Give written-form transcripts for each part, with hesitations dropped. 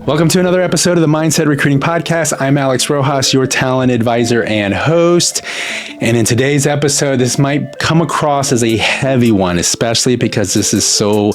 Welcome to another episode of the Mindset Recruiting Podcast. I'm Alex Rojas, your talent advisor and host. And in today's episode, this might come across as a heavy one, especially because this is so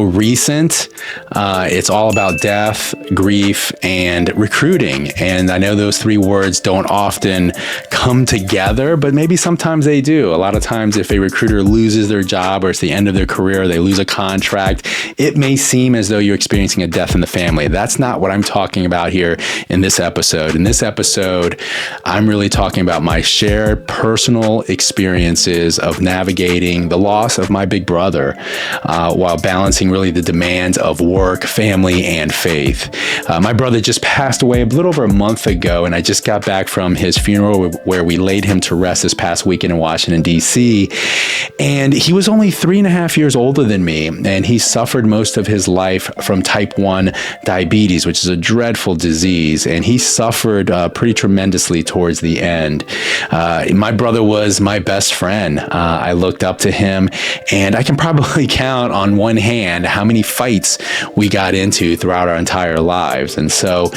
recent. It's all about death, grief, and recruiting. And I know those three words don't often come together, but maybe sometimes they do. A lot of times if a recruiter loses their job or it's the end of their career, they lose a contract, it may seem as though you're experiencing a death in the family. That's not what I'm talking about here in this episode. In this episode, I'm really talking about my shared personal experiences of navigating the loss of my big brother while balancing really the demands of work, family, and faith. My brother just passed away a little over a month ago, and I just got back from his funeral where we laid him to rest this past weekend in Washington, D.C. And he was only 3.5 years older than me, and he suffered most of his life from type 1 diabetes, which is a dreadful disease, and he suffered pretty tremendously towards the end. My brother was my best friend. I looked up to him, and I can probably count on one hand how many fights we got into throughout our entire lives. And so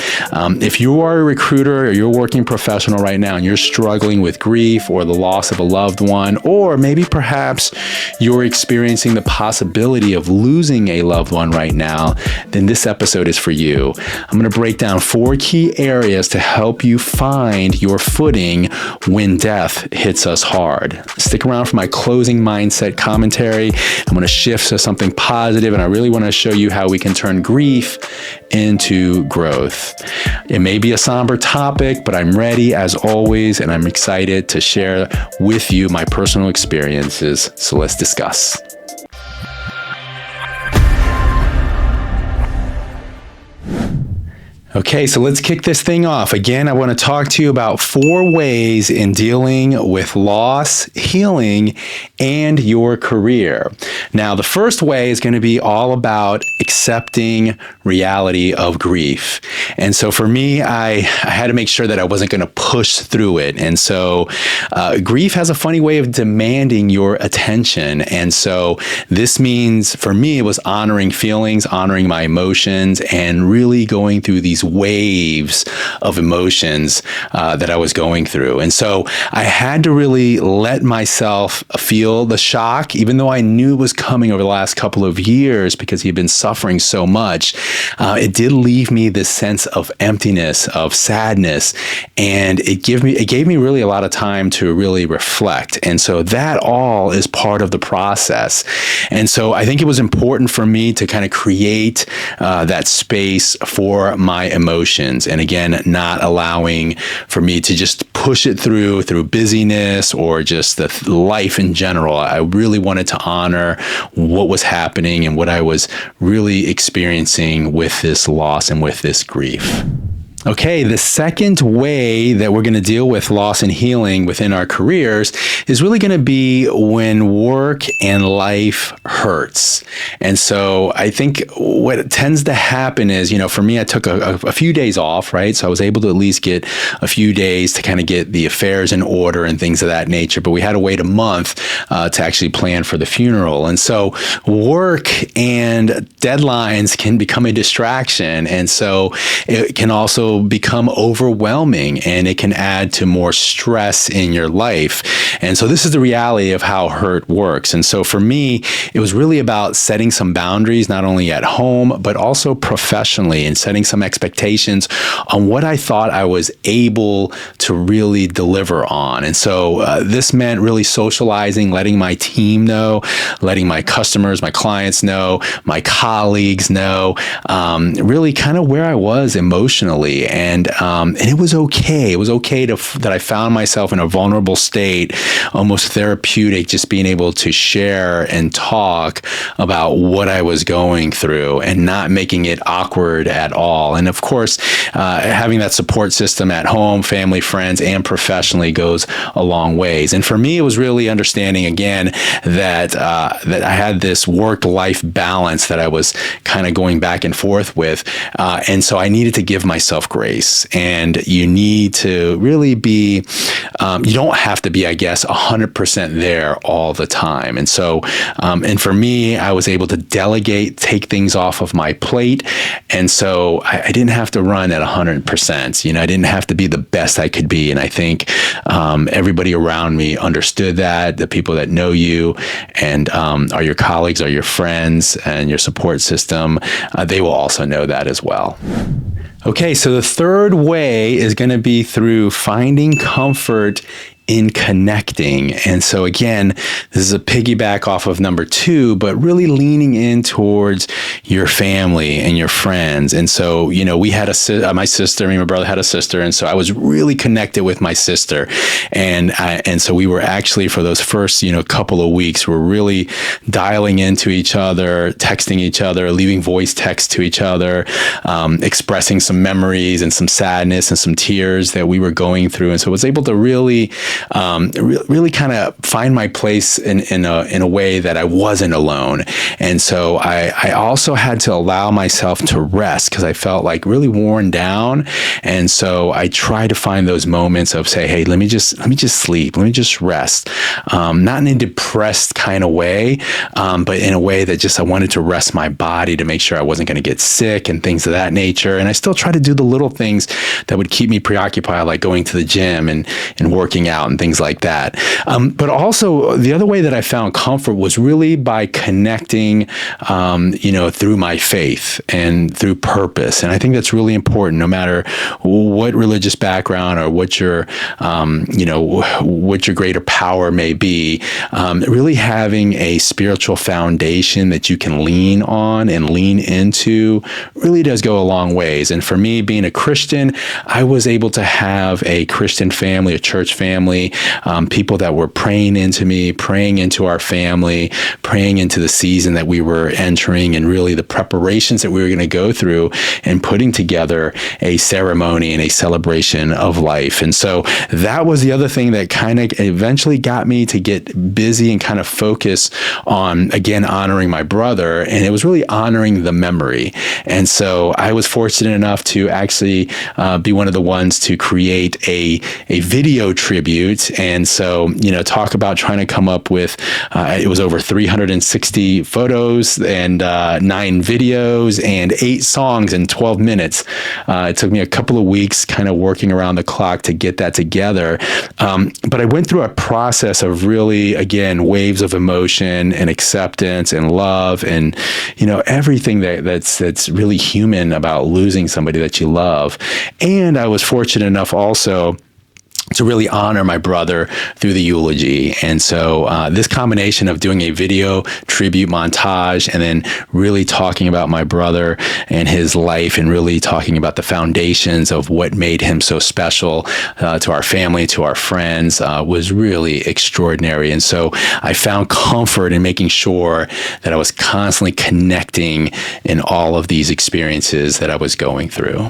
if you are a recruiter or you're a working professional right now and you're struggling with grief or the loss of a loved one, or maybe perhaps you're experiencing the possibility of losing a loved one right now, then this episode is for you. I'm going to break down 4 key areas to help you find your footing when death hits us hard. Stick around for my closing mindset commentary. I'm going to shift to something positive, and I really want to show you how we can turn grief into growth. It may be a somber topic, but I'm ready as always, and I'm excited to share with you my personal experiences. So let's discuss. Okay, so let's kick this thing off. Again, I want to talk to you about 4 ways in dealing with loss, healing, and your career. Now, the first way is going to be all about accepting reality of grief. And so for me, I had to make sure that I wasn't going to push through it. And so grief has a funny way of demanding your attention. And so this means, for me, it was honoring feelings, honoring my emotions, and really going through these waves of emotions that I was going through. And so I had to really let myself feel the shock, even though I knew it was coming over the last couple of years because he had been suffering so much. It did leave me this sense of emptiness, of sadness, and it gave me really a lot of time to really reflect. And so that all is part of the process. And so I think it was important for me to kind of create that space for my emotions. And again, not allowing for me to just push it through busyness or just the life in general. I really wanted to honor what was happening and what I was really experiencing with this loss and with this grief. Okay, the second way that we're going to deal with loss and healing within our careers is really going to be when work and life hurts. And so I think what tends to happen is, for me, I took a few days off, right? So I was able to at least get a few days to kind of get the affairs in order and things of that nature. But we had to wait a month to actually plan for the funeral. And so work and deadlines can become a distraction. And so it can also become overwhelming, and it can add to more stress in your life. And so this is the reality of how hurt works. And so for me, it was really about setting some boundaries, not only at home, but also professionally, and setting some expectations on what I thought I was able to really deliver on. And so this meant really socializing, letting my team know, letting my customers, my clients know, my colleagues know, really kind of where I was emotionally. And it was okay. It was okay that I found myself in a vulnerable state, almost therapeutic, just being able to share and talk about what I was going through and not making it awkward at all. And of course, having that support system at home, family, friends, and professionally goes a long ways. And for me, it was really understanding again that I had this work-life balance that I was kind of going back and forth with, and so I needed to give myself grace. And you need to really be, you don't have to be, I guess, 100% there all the time. And so, and for me, I was able to delegate, take things off of my plate, and so I didn't have to run at 100%. I didn't have to be the best I could be. And I think everybody around me understood that. The people that know you and are your colleagues, are your friends, and your support system, they will also know that as well. Okay, so the third way is going to be through finding comfort in connecting. And so again, this is a piggyback off of number 2, but really leaning in towards your family and your friends. And so, we had my sister, me and my brother had a sister. And so I was really connected with my sister. And so we were actually, for those first, couple of weeks, we're really dialing into each other, texting each other, leaving voice texts to each other, expressing some memories and some sadness and some tears that we were going through. And so I was able to really kind of find my place in a way that I wasn't alone. And so I also had to allow myself to rest because I felt like really worn down. And so I tried to find those moments of say, hey, let me just sleep. Let me just rest. Not in a depressed kind of way, but in a way that just I wanted to rest my body to make sure I wasn't going to get sick and things of that nature. And I still try to do the little things that would keep me preoccupied, like going to the gym and working out and things like that. But also the other way that I found comfort was really by connecting, through my faith and through purpose. And I think that's really important, no matter what religious background or what your greater power may be, really having a spiritual foundation that you can lean on and lean into really does go a long ways. And for me, being a Christian, I was able to have a Christian family, a church family, people that were praying into me, praying into our family, praying into the season that we were entering and really the preparations that we were going to go through and putting together a ceremony and a celebration of life. And so that was the other thing that kind of eventually got me to get busy and kind of focus on, again, honoring my brother. And it was really honoring the memory. And so I was fortunate enough to actually be one of the ones to create a video tribute. And so, talk about trying to come up with, it was over 360 photos and 9 videos and 8 songs in 12 minutes. It took me a couple of weeks kind of working around the clock to get that together. But I went through a process of really, again, waves of emotion and acceptance and love and, everything that's really human about losing somebody that you love. And I was fortunate enough also to really honor my brother through the eulogy. And so this combination of doing a video tribute montage and then really talking about my brother and his life and really talking about the foundations of what made him so special to our family, to our friends, was really extraordinary. And so I found comfort in making sure that I was constantly connecting in all of these experiences that I was going through.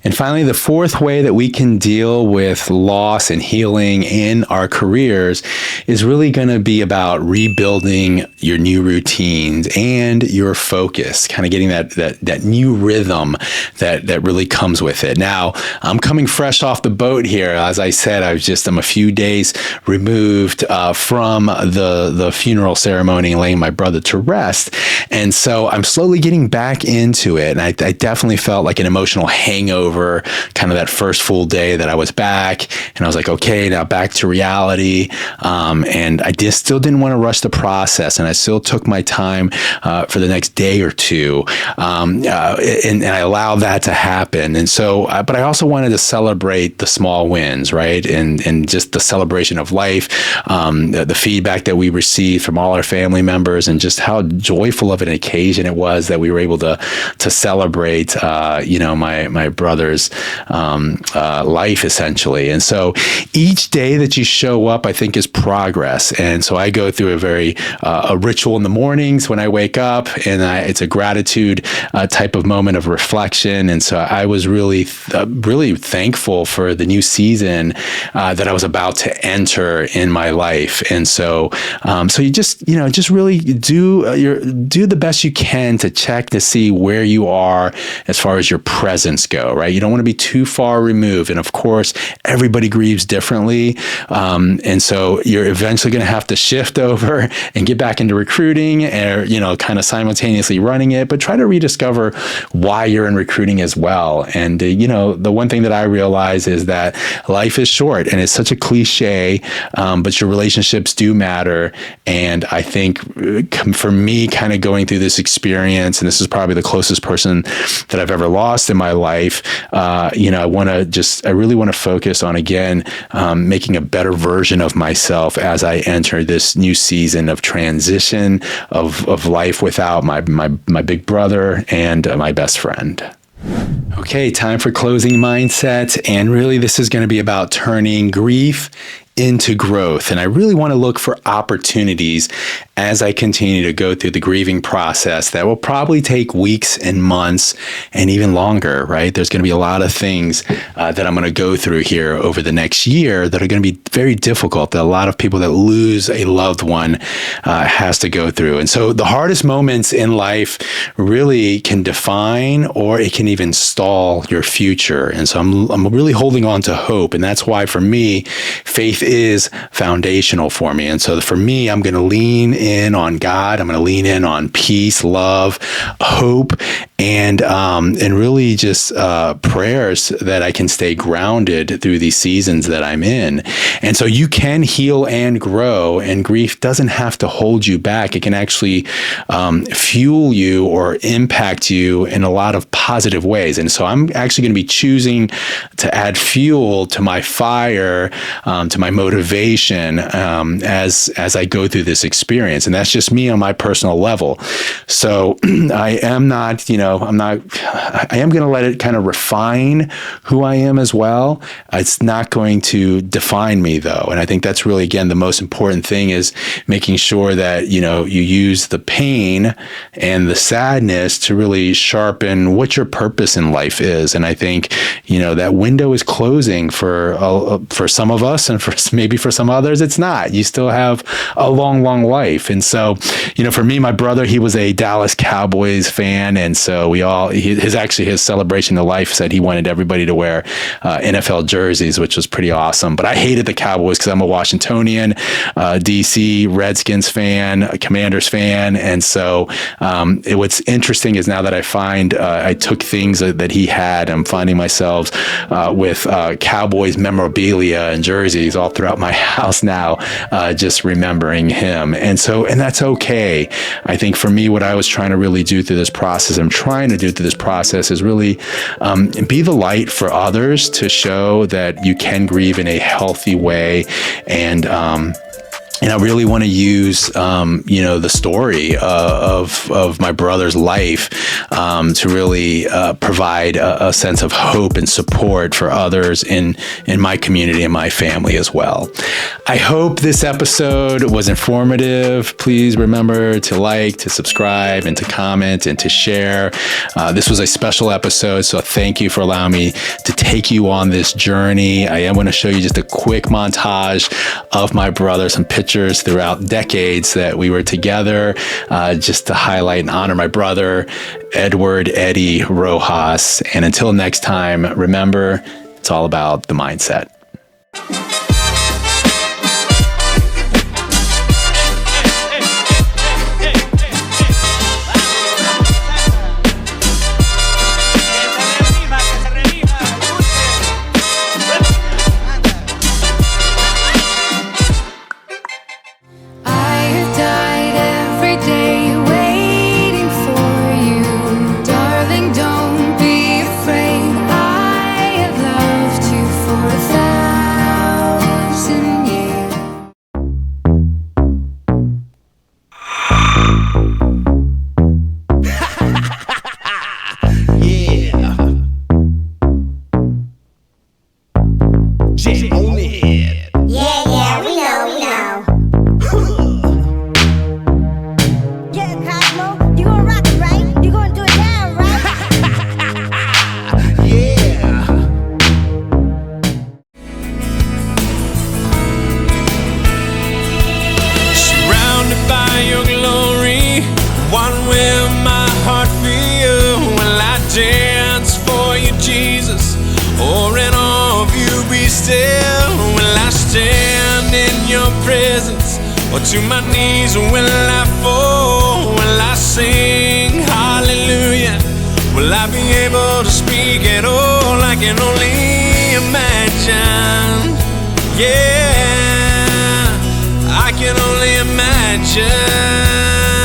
And finally, the fourth way that we can deal with loss and healing in our careers is really going to be about rebuilding your new routines and your focus, kind of getting that new rhythm that really comes with it. Now, I'm coming fresh off the boat here. As I said, I'm a few days removed from the funeral ceremony and laying my brother to rest. And so I'm slowly getting back into it. And I definitely felt like an emotional hangover kind of that first full day that I was back, and I was like, okay, now back to reality. And I still didn't want to rush the process, and I still took my time for the next day or two, and I allowed that to happen. And so, but I also wanted to celebrate the small wins, right? And just the celebration of life, the feedback that we received from all our family members, and just how joyful of an occasion it was that we were able to celebrate, my brother another's life, essentially. And so each day that you show up, I think, is progress. And so I go through a ritual in the mornings when I wake up, and it's a gratitude type of moment of reflection. And so I was really thankful for the new season that I was about to enter in my life. And so you just really do the best you can to check to see where you are as far as your presence go, right? You don't want to be too far removed. And of course, everybody grieves differently. And so you're eventually going to have to shift over and get back into recruiting, or, kind of simultaneously running it, but try to rediscover why you're in recruiting as well. And, the one thing that I realize is that life is short, and it's such a cliche, but your relationships do matter. And I think for me, kind of going through this experience, and this is probably the closest person that I've ever lost in my life, I really want to focus on, again, making a better version of myself as I enter this new season of transition of life without my big brother and my best friend. Okay, time for closing mindset. And really, this is going to be about turning grief into growth. And I really want to look for opportunities as I continue to go through the grieving process that will probably take weeks and months and even longer, right? There's going to be a lot of things that I'm going to go through here over the next year that are going to be very difficult, that a lot of people that lose a loved one has to go through. And so the hardest moments in life really can define, or it can even stall your future. And so I'm really holding on to hope. And that's why, for me, faith is foundational for me. And so for me, I'm going to lean in on God. I'm going to lean in on peace, love, hope, and really just prayers that I can stay grounded through these seasons that I'm in. And so you can heal and grow, and grief doesn't have to hold you back. It can actually fuel you or impact you in a lot of positive ways. And so I'm actually going to be choosing to add fuel to my fire, to my motivation as I go through this experience. And that's just me on my personal level. So I am going to let it kind of refine who I am as well. It's not going to define me, though. And I think that's really, again, the most important thing, is making sure that, you use the pain and the sadness to really sharpen what your purpose in life is. And I think, that window is closing for some of us, and maybe for some others, it's not. You still have a long, long life. And so, for me, my brother, he was a Dallas Cowboys fan. And so his celebration of life said he wanted everybody to wear NFL jerseys, which was pretty awesome. But I hated the Cowboys because I'm a Washingtonian, DC Redskins fan, a Commanders fan. And so what's interesting is, now that I took things that he had, I'm finding myself with Cowboys memorabilia and jerseys all throughout my house now, just remembering him. And that's okay. I think for me, what I was trying to really do through this process, is really be the light for others, to show that you can grieve in a healthy way. And I really want to use, the story of my brother's life to really provide a sense of hope and support for others in my community and my family as well. I hope this episode was informative. Please remember to like, to subscribe, and to comment, and to share. This was a special episode, so thank you for allowing me to take you on this journey. I am going to show you just a quick montage of my brother, some pictures throughout decades that we were together, just to highlight and honor my brother, Edward Eddie Rojas. And until next time, remember, it's all about the mindset. Don't be afraid, I have loved you for 1,000 will my heart feel? Will I dance for you, Jesus? Or in awe of you be still? Will I stand in your presence? Or to my knees will I fall? Will I sing hallelujah? Will I be able to speak at all? I can only imagine. Yeah, I can only imagine.